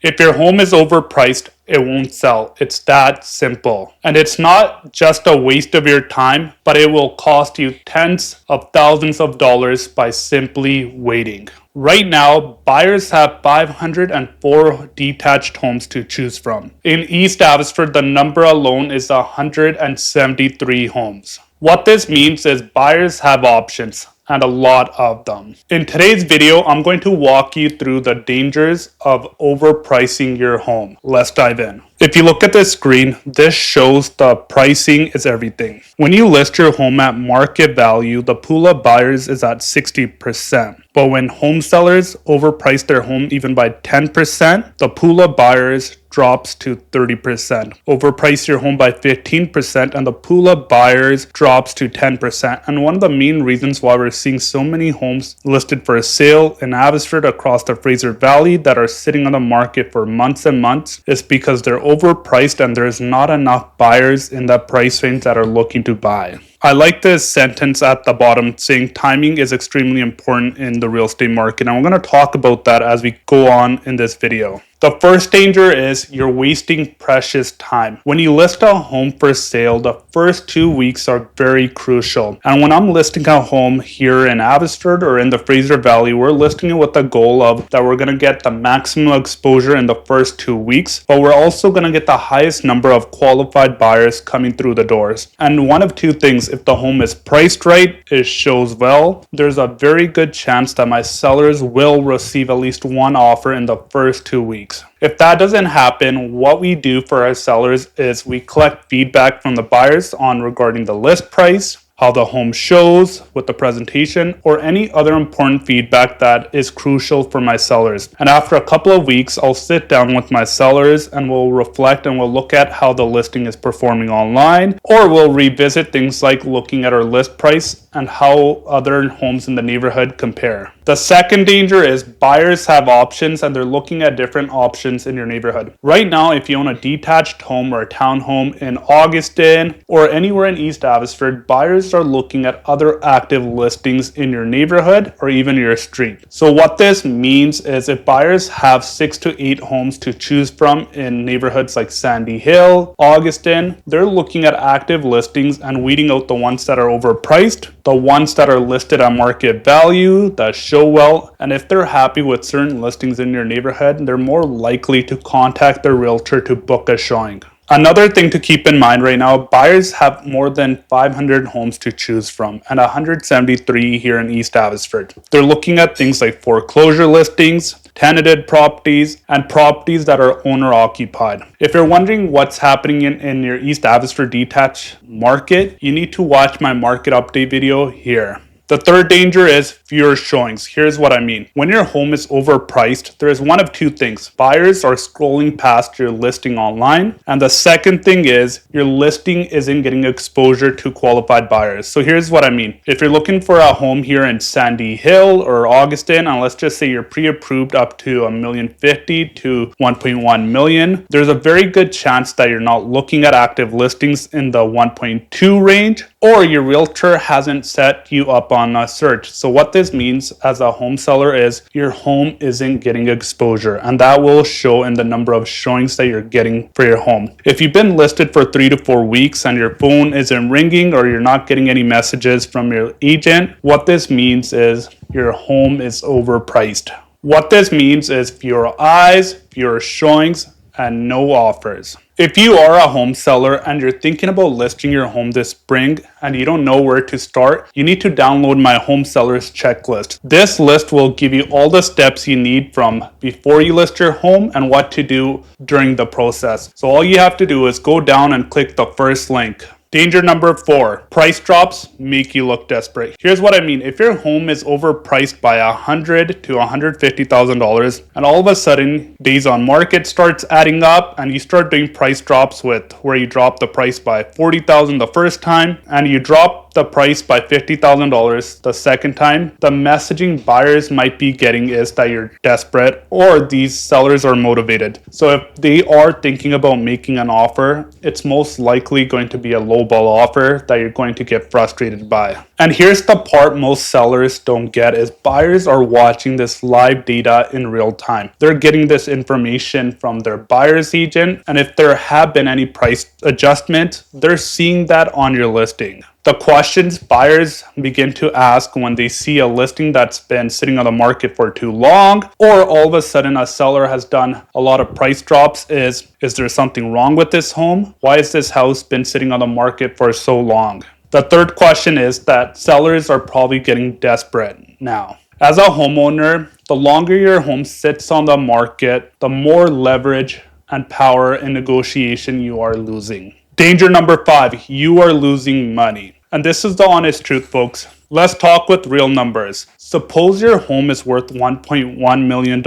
If your home is overpriced, it won't sell. It's that simple. And it's not just a waste of your time, but it will cost you tens of thousands of dollars by simply waiting. Right now, buyers have 504 detached homes to choose from. In East Abbotsford, the number alone is 173 homes. What this means is buyers have options, and a lot of them. In today's video, I'm going to walk you through the dangers of overpricing your home. Let's dive in. If you look at the screen, this shows the pricing is everything. When you list your home at market value, the pool of buyers is at 60%. But when home sellers overprice their home even by 10%, the pool of buyers drops to 30%. Overprice your home by 15% and the pool of buyers drops to 10%. And one of the main reasons why we're seeing so many homes listed for sale in Abbotsford across the Fraser Valley that are sitting on the market for months and months is because they're overpriced and there's not enough buyers in that price range that are looking to buy. I like this sentence at the bottom saying timing is extremely important in the real estate market. And we're going to talk about that as we go on in this video. The first danger is you're wasting precious time. When you list a home for sale, the first 2 weeks are very crucial. And when I'm listing a home here in Abbotsford or in the Fraser Valley, we're listing it with the goal of that we're going to get the maximum exposure in the first 2 weeks, but we're also going to get the highest number of qualified buyers coming through the doors. And one of two things, if the home is priced right, it shows well, there's a very good chance that my sellers will receive at least one offer in the first 2 weeks. If that doesn't happen, what we do for our sellers is we collect feedback from the buyers on regarding the list price, how the home shows with the presentation, or any other important feedback that is crucial for my sellers. And after a couple of weeks, I'll sit down with my sellers and we'll reflect and we'll look at how the listing is performing online, or we'll revisit things like looking at our list price and how other homes in the neighborhood compare. The second danger is buyers have options and they're looking at different options in your neighborhood. Right now, if you own a detached home or a townhome in Augustin or anywhere in East Abbotsford, buyers are looking at other active listings in your neighborhood or even your street. So what this means is if buyers have 6 to 8 homes to choose from in neighborhoods like Sandy Hill, Augustin, they're looking at active listings and weeding out the ones that are overpriced, the ones that are listed at market value, that show well, and if they're happy with certain listings in your neighborhood, they're more likely to contact their realtor to book a showing. Another thing to keep in mind right now, buyers have more than 500 homes to choose from and 173 here in East Abbotsford. They're looking at things like foreclosure listings, tenanted properties, and properties that are owner occupied. If you're wondering what's happening in your East Abbotsford detached market, you need to watch my market update video here. The third danger is fewer showings. Here's what I mean. When your home is overpriced, there is one of two things. Buyers are scrolling past your listing online. And the second thing is your listing isn't getting exposure to qualified buyers. So here's what I mean. If you're looking for a home here in Sandy Hill or Augustin, and let's just say you're pre-approved up to $1,050,000 to $1.1 million, there's a very good chance that you're not looking at active listings in the 1.2 range, or your realtor hasn't set you up on a search. So what this means as a home seller is your home isn't getting exposure, and that will show in the number of showings that you're getting for your home. If you've been listed for 3 to 4 weeks and your phone isn't ringing or you're not getting any messages from your agent, what this means is your home is overpriced. What this means is fewer eyes, fewer showings, and no offers. If you are a home seller and you're thinking about listing your home this spring and you don't know where to start, you need to download my home sellers checklist. This list will give you all the steps you need from before you list your home and what to do during the process. So all you have to do is go down and click the first link. Danger number 4, price drops make you look desperate. Here's what I mean. If your home is overpriced by $100,000 to $150,000 and all of a sudden days on market starts adding up and you start doing price drops with where you drop the price by $40,000 the first time and you drop the price by $50,000 the second time, the messaging buyers might be getting is that you're desperate or these sellers are motivated. So if they are thinking about making an offer, it's most likely going to be a lowball offer that you're going to get frustrated by. And here's the part most sellers don't get is buyers are watching this live data in real time. They're getting this information from their buyer's agent, and if there have been any price adjustment, they're seeing that on your listing. The questions buyers begin to ask when they see a listing that's been sitting on the market for too long, or all of a sudden a seller has done a lot of price drops is there something wrong with this home? Why has this house been sitting on the market for so long? The third question is that sellers are probably getting desperate now. As a homeowner, the longer your home sits on the market, the more leverage and power in negotiation you are losing. Danger number 5, you are losing money. And this is the honest truth, folks. Let's talk with real numbers. Suppose your home is worth $1.1 million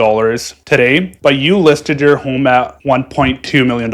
today, but you listed your home at $1.2 million.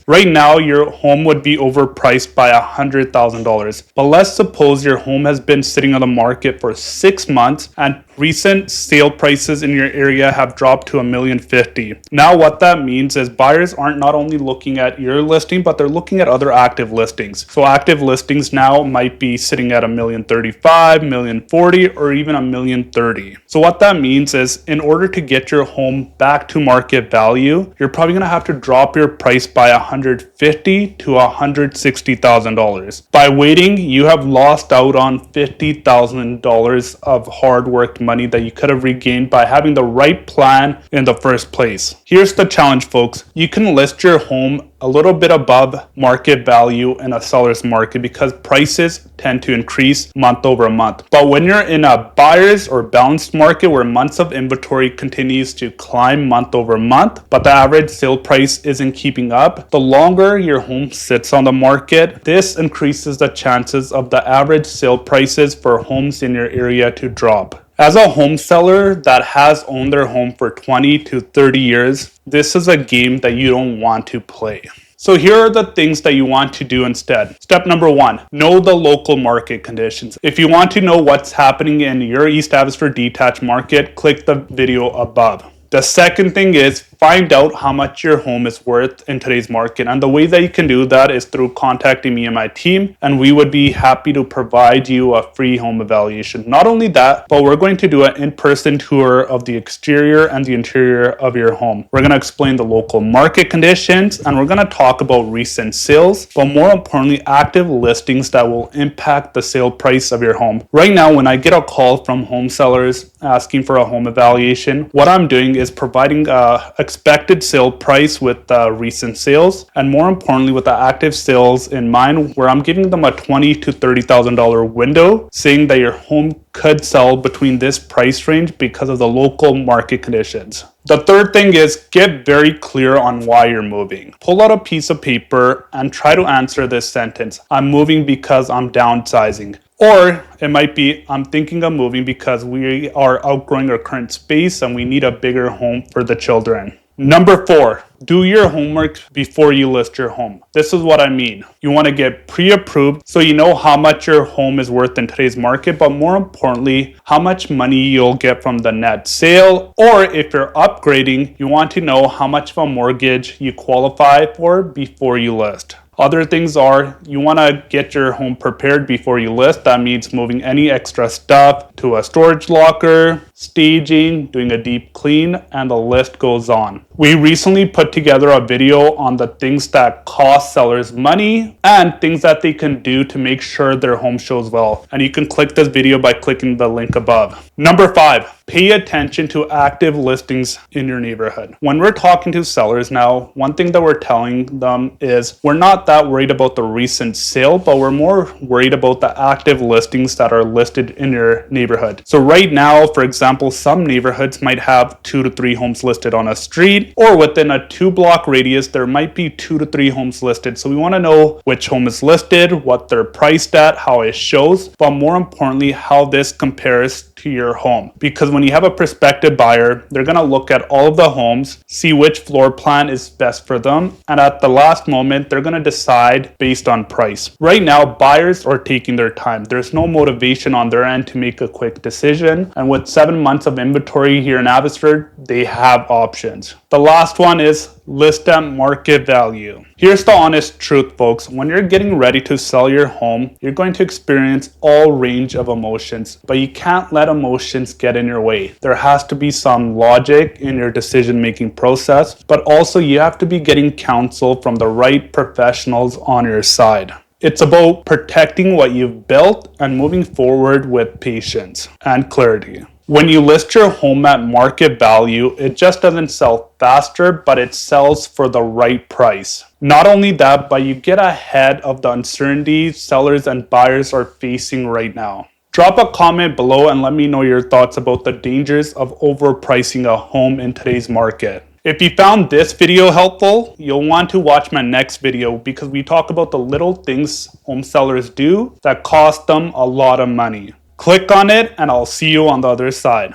Right now, your home would be overpriced by $100,000. But let's suppose your home has been sitting on the market for 6 months and recent sale prices in your area have dropped to $1,050,000. Now what that means is buyers aren't not only looking at your listing, but they're looking at other active listings. So active listings now might be sitting at $1,035,000, $1,040,000, or even $1,030,000. So what that means is in order to get your home back to market value, you're probably gonna have to drop your price by $150,000 to $160,000. By waiting, you have lost out on $50,000 of hard work money that you could have regained by having the right plan in the first place. Here's the challenge, folks. You can list your home a little bit above market value in a seller's market because prices tend to increase month over month. But when you're in a buyer's or balanced market where months of inventory continues to climb month over month, but the average sale price isn't keeping up, the longer your home sits on the market, this increases the chances of the average sale prices for homes in your area to drop. As a home seller that has owned their home for 20 to 30 years, this is a game that you don't want to play. So here are the things that you want to do instead. Step number 1, know the local market conditions. If you want to know what's happening in your East Abbotsford detached market, click the video above. The second thing is find out how much your home is worth in today's market. And the way that you can do that is through contacting me and my team, and we would be happy to provide you a free home evaluation. Not only that, but we're going to do an in-person tour of the exterior and the interior of your home. We're going to explain the local market conditions, and we're going to talk about recent sales, but more importantly, active listings that will impact the sale price of your home. Right now, when I get a call from home sellers asking for a home evaluation, what I'm doing is providing expected sale price with recent sales, and more importantly with the active sales in mind, where I'm giving them a $20,000 to $30,000 window, saying that your home could sell between this price range because of the local market conditions. The third thing is get very clear on why you're moving. Pull out a piece of paper and try to answer this sentence. I'm moving because I'm downsizing. Or it might be, I'm thinking of moving because we are outgrowing our current space and we need a bigger home for the children. Number 4, do your homework before you list your home. This is what I mean. You want to get pre-approved so you know how much your home is worth in today's market, but more importantly, how much money you'll get from the net sale. Or if you're upgrading, you want to know how much of a mortgage you qualify for before you list. Other things are you want to get your home prepared before you list. That means moving any extra stuff to a storage locker, staging, doing a deep clean, and the list goes on. We recently put together a video on the things that cost sellers money and things that they can do to make sure their home shows well. And you can click this video by clicking the link above. Number 5, pay attention to active listings in your neighborhood. When we're talking to sellers now, one thing that we're telling them is we're not that worried about the recent sale, but we're more worried about the active listings that are listed in your neighborhood. So right now, for example, example, some neighborhoods might have 2 to 3 homes listed on a street, or within a 2-block radius, there might be 2 to 3 homes listed. So we want to know which home is listed, what they're priced at, how it shows, but more importantly, how this compares to your home. Because when you have a prospective buyer, they're going to look at all of the homes, see which floor plan is best for them, and at the last moment, they're going to decide based on price. Right now, buyers are taking their time. There's no motivation on their end to make a quick decision, and with 7 months of inventory here in Abbotsford, they have options. The last one is list at market value. Here's the honest truth, folks. When you're getting ready to sell your home, you're going to experience all range of emotions, but you can't let emotions get in your way. There has to be some logic in your decision-making process, but also you have to be getting counsel from the right professionals on your side. It's about protecting what you've built and moving forward with patience and clarity. When you list your home at market value, it just doesn't sell faster, but it sells for the right price. Not only that, but you get ahead of the uncertainty sellers and buyers are facing right now. Drop a comment below and let me know your thoughts about the dangers of overpricing a home in today's market. If you found this video helpful, you'll want to watch my next video because we talk about the little things home sellers do that cost them a lot of money. Click on it and I'll see you on the other side.